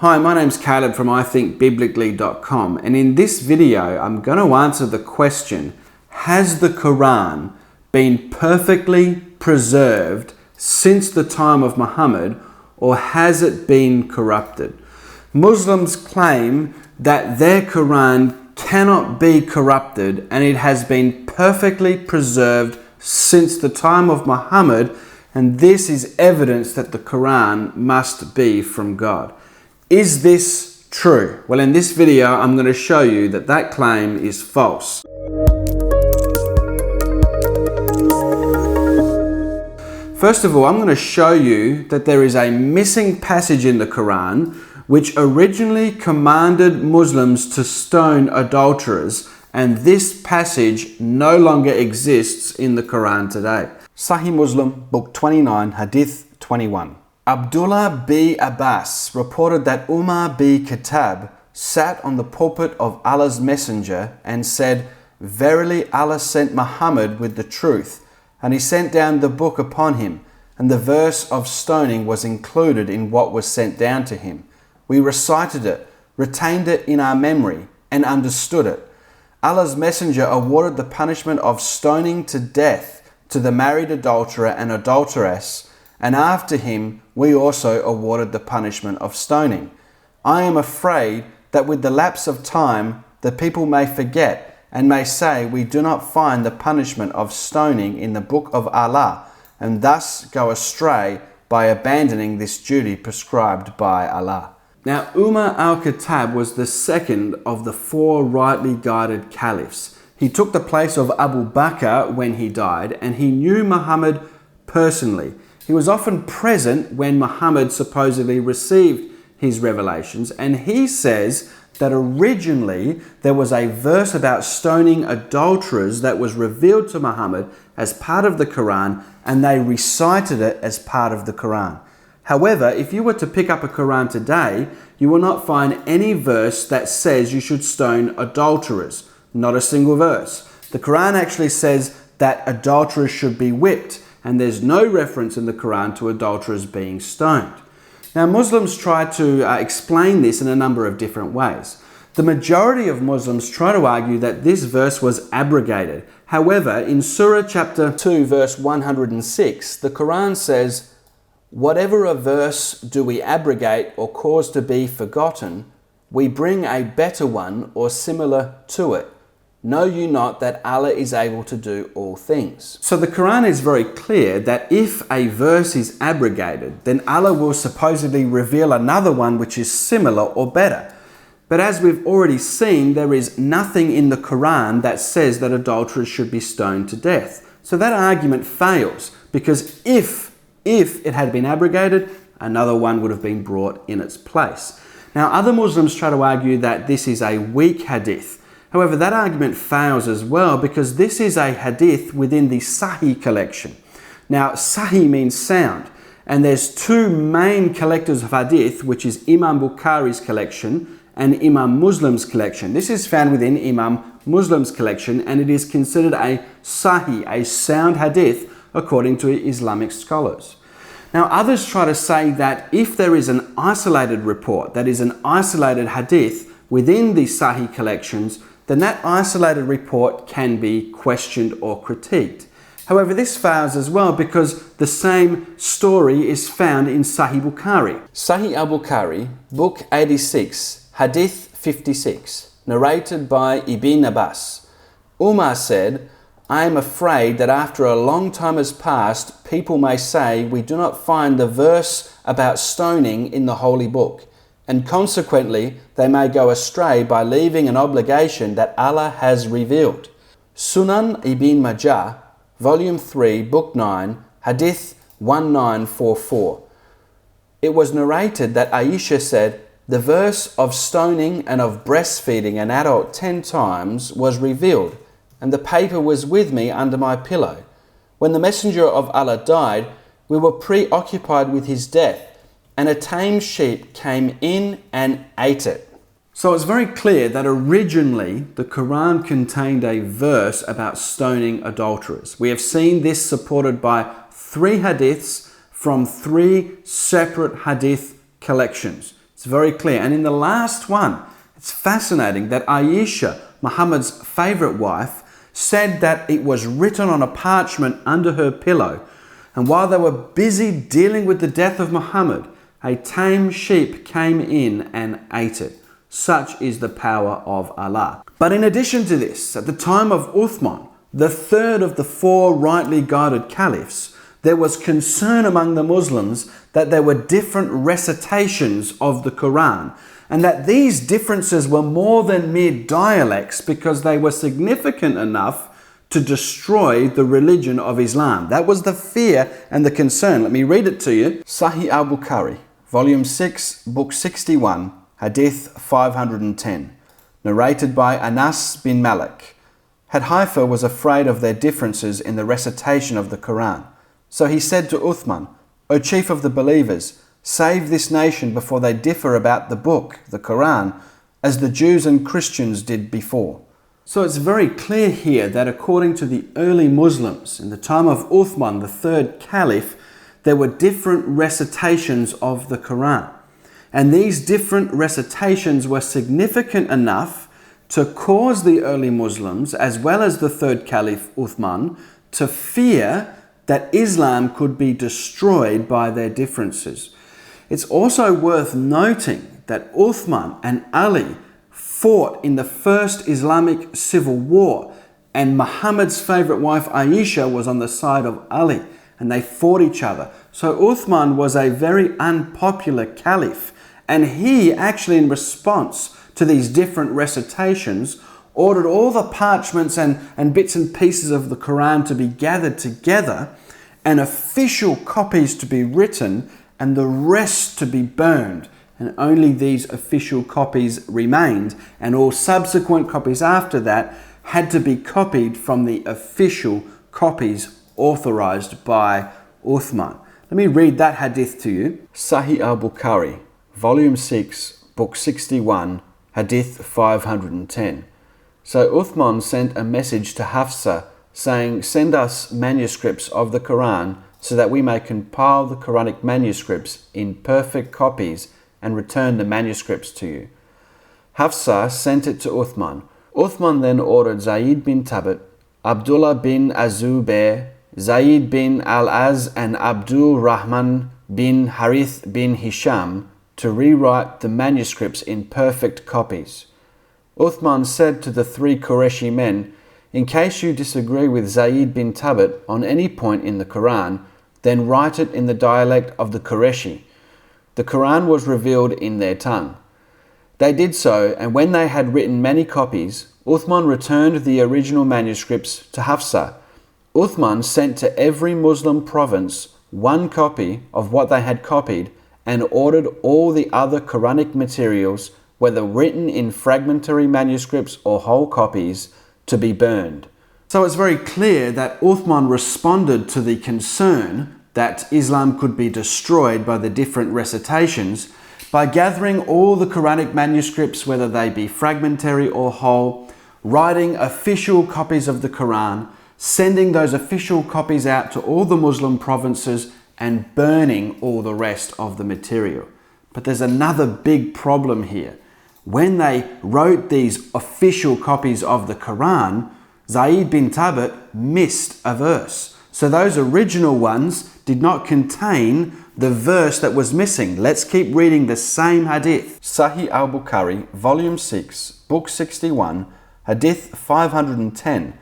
Hi, my name's Caleb from ithinkbiblically.com, and in this video I'm going to answer the question, has the Quran been perfectly preserved since the time of Muhammad, or has it been corrupted? Muslims claim that their Quran cannot be corrupted and it has been perfectly preserved since the time of Muhammad, and this is evidence that the Quran must be from God. Is this true? Well, in this video, I'm going to show you that that claim is false. First of all, I'm going to show you that there is a missing passage in the Quran which originally commanded Muslims to stone adulterers, and this passage no longer exists in the Quran today. Sahih Muslim, Book 29, Hadith 21. Abdullah b. Abbas reported that Umar b. Khattab sat on the pulpit of Allah's Messenger and said, "Verily Allah sent Muhammad with the truth, and he sent down the book upon him, and the verse of stoning was included in what was sent down to him. We recited it, retained it in our memory, and understood it. Allah's Messenger awarded the punishment of stoning to death to the married adulterer and adulteress, and after him we also awarded the punishment of stoning. I am afraid that with the lapse of time the people may forget and may say we do not find the punishment of stoning in the book of Allah, and thus go astray by abandoning this duty prescribed by Allah." Now, Umar al-Khattab was the second of the four rightly guided caliphs. He took the place of Abu Bakr when he died, and he knew Muhammad personally. He was often present when Muhammad supposedly received his revelations, and he says that originally there was a verse about stoning adulterers that was revealed to Muhammad as part of the Quran, and they recited it as part of the Quran. However, if you were to pick up a Quran today, you will not find any verse that says you should stone adulterers. Not a single verse. The Quran actually says that adulterers should be whipped, and there's no reference in the Quran to adulterers being stoned. Now, Muslims try to explain this in a number of different ways. The majority of Muslims try to argue that this verse was abrogated. However, in Surah chapter 2, verse 106, the Quran says, "Whatever a verse do we abrogate or cause to be forgotten, we bring a better one or similar to it. Know you not that Allah is able to do all things?" So the Quran is very clear that if a verse is abrogated, then Allah will supposedly reveal another one which is similar or better. But as we've already seen, there is nothing in the Quran that says that adulterers should be stoned to death. So that argument fails, because if it had been abrogated, another one would have been brought in its place. Now, other Muslims try to argue that this is a weak hadith. However, that argument fails as well, because this is a hadith within the Sahih collection. Now, Sahih means sound, and there's two main collectors of hadith, which is Imam Bukhari's collection and Imam Muslim's collection. This is found within Imam Muslim's collection, and it is considered a Sahih, a sound hadith, according to Islamic scholars. Now, others try to say that if there is an isolated report, that is an isolated hadith within the Sahih collections, then that isolated report can be questioned or critiqued. However, this fails as well, because the same story is found in Sahih Bukhari. Sahih al-Bukhari, Book 86, Hadith 56, narrated by Ibn Abbas. Umar said, "I am afraid that after a long time has passed, people may say we do not find the verse about stoning in the Holy Book, and consequently they may go astray by leaving an obligation that Allah has revealed." Sunan Ibn Majah, Volume 3, Book 9, Hadith 1944. It was narrated that Aisha said, "The verse of stoning and of breastfeeding an adult 10 times was revealed, and the paper was with me under my pillow. When the Messenger of Allah died, we were preoccupied with his death, and a tame sheep came in and ate it." So it's very clear that originally the Quran contained a verse about stoning adulterers. We have seen this supported by 3 hadiths from 3 separate hadith collections. It's very clear. And in the last one, it's fascinating that Aisha, Muhammad's favorite wife, said that it was written on a parchment under her pillow. And while they were busy dealing with the death of Muhammad, a tame sheep came in and ate it. Such is the power of Allah. But in addition to this, at the time of Uthman, the third of the four rightly guided caliphs, there was concern among the Muslims that there were different recitations of the Quran, and that these differences were more than mere dialects because they were significant enough to destroy the religion of Islam. That was the fear and the concern. Let me read it to you. Sahih al-Bukhari, Volume 6, Book 61, Hadith 510, narrated by Anas bin Malik. Hadhaifa was afraid of their differences in the recitation of the Quran. So he said to Uthman, "O chief of the believers, save this nation before they differ about the book, the Quran, as the Jews and Christians did before." So it's very clear here that according to the early Muslims, in the time of Uthman, the third caliph, there were different recitations of the Quran. And these different recitations were significant enough to cause the early Muslims, as well as the third caliph Uthman, to fear that Islam could be destroyed by their differences. It's also worth noting that Uthman and Ali fought in the first Islamic civil war, and Muhammad's favorite wife Aisha was on the side of Ali, and they fought each other. So Uthman was a very unpopular caliph, and he actually, in response to these different recitations, ordered all the parchments and bits and pieces of the Quran to be gathered together, and official copies to be written, and the rest to be burned. And only these official copies remained, and all subsequent copies after that had to be copied from the official copies authorized by Uthman. Let me read that hadith to you. Sahih al-Bukhari, Volume 6, Book 61, Hadith 510. So Uthman sent a message to Hafsa saying, "Send us manuscripts of the Quran so that we may compile the Quranic manuscripts in perfect copies and return the manuscripts to you." Hafsa sent it to Uthman. Uthman then ordered Zayd bin Thabit, Abdullah bin Azubair, Zayd bin al-Az and Abdul Rahman bin Harith bin Hisham to rewrite the manuscripts in perfect copies. Uthman said to the three Qurayshi men, "In case you disagree with Zayd bin Thabit on any point in the Quran, then write it in the dialect of the Qurayshi." The Quran was revealed in their tongue. They did so, and when they had written many copies, Uthman returned the original manuscripts to Hafsa. Uthman sent to every Muslim province one copy of what they had copied and ordered all the other Quranic materials, whether written in fragmentary manuscripts or whole copies, to be burned. So it's very clear that Uthman responded to the concern that Islam could be destroyed by the different recitations by gathering all the Quranic manuscripts, whether they be fragmentary or whole, writing official copies of the Quran, sending those official copies out to all the Muslim provinces, and burning all the rest of the material. But there's another big problem here. When they wrote these official copies of the Quran, Zayd bin Thabit missed a verse. So those original ones did not contain the verse that was missing. Let's keep reading the same hadith. Sahih al-Bukhari, Volume 6, Book 61, Hadith 510.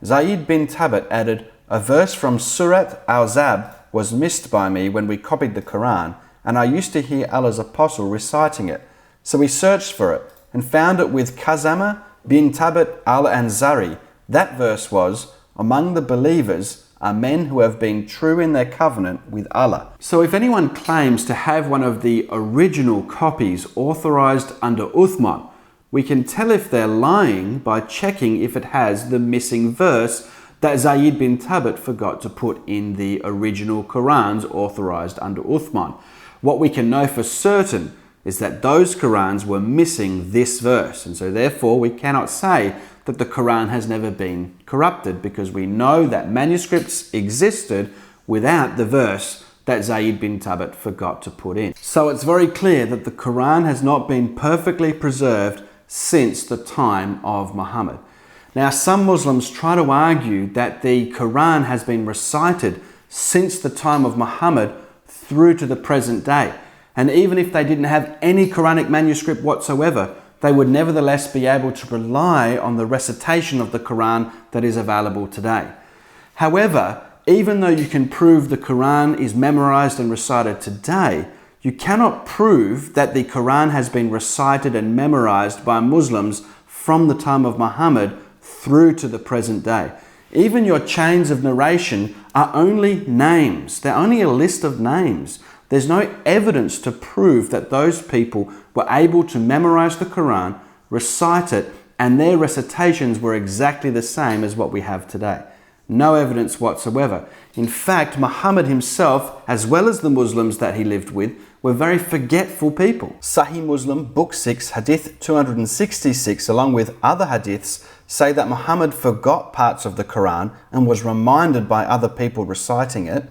Zayd bin Thabit added, "A verse from Surat al-Zab was missed by me when we copied the Quran, and I used to hear Allah's apostle reciting it. So we searched for it and found it with Kazama bin Thabit al-Ansari. That verse was, 'Among the believers are men who have been true in their covenant with Allah.'" So if anyone claims to have one of the original copies authorized under Uthman, we can tell if they're lying by checking if it has the missing verse that Zayd bin Thabit forgot to put in the original Qurans authorized under Uthman. What we can know for certain is that those Qurans were missing this verse, and so therefore we cannot say that the Quran has never been corrupted, because we know that manuscripts existed without the verse that Zayd bin Thabit forgot to put in. So it's very clear that the Quran has not been perfectly preserved since the time of Muhammad. Now, some Muslims try to argue that the Quran has been recited since the time of Muhammad through to the present day. And even if they didn't have any Quranic manuscript whatsoever, they would nevertheless be able to rely on the recitation of the Quran that is available today. However, even though you can prove the Quran is memorized and recited today, you cannot prove that the Quran has been recited and memorized by Muslims from the time of Muhammad through to the present day. Even your chains of narration are only names. They're only a list of names. There's no evidence to prove that those people were able to memorize the Quran, recite it, and their recitations were exactly the same as what we have today. No evidence whatsoever. In fact, Muhammad himself, as well as the Muslims that he lived with, were very forgetful people. Sahih Muslim, Book 6, Hadith 266, along with other hadiths, say that Muhammad forgot parts of the Quran and was reminded by other people reciting it.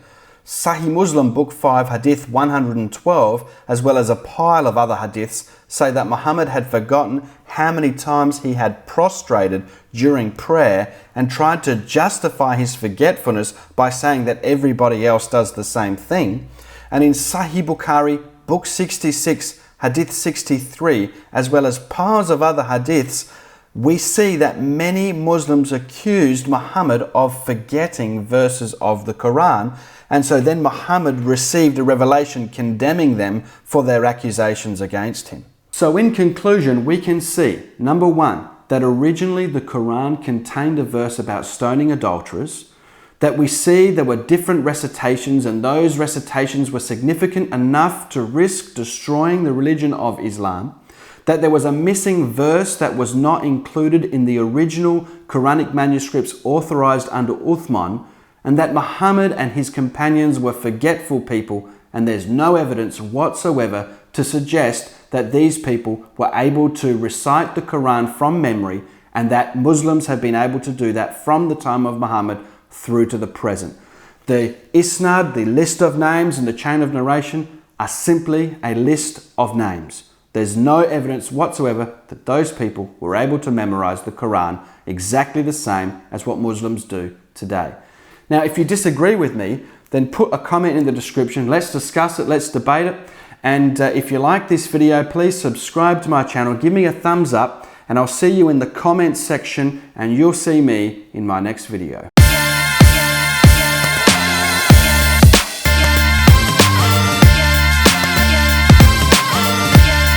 Sahih Muslim, Book 5, Hadith 112, as well as a pile of other hadiths, say that Muhammad had forgotten how many times he had prostrated during prayer and tried to justify his forgetfulness by saying that everybody else does the same thing. And in Sahih Bukhari, Book 66, Hadith 63, as well as piles of other hadiths, we see that many Muslims accused Muhammad of forgetting verses of the Quran, and so then Muhammad received a revelation condemning them for their accusations against him. So in conclusion, we can see, number one, that originally the Quran contained a verse about stoning adulterers, that we see there were different recitations and those recitations were significant enough to risk destroying the religion of Islam, that there was a missing verse that was not included in the original Quranic manuscripts authorized under Uthman, and that Muhammad and his companions were forgetful people, and there's no evidence whatsoever to suggest that these people were able to recite the Quran from memory, and that Muslims have been able to do that from the time of Muhammad through to the present. The isnad, the list of names, and the chain of narration are simply a list of names. There's no evidence whatsoever that those people were able to memorize the Quran exactly the same as what Muslims do today. Now, if you disagree with me, then put a comment in the description. Let's discuss it, let's debate it. And if you like this video, please subscribe to my channel, give me a thumbs up, and I'll see you in the comments section, and you'll see me in my next video.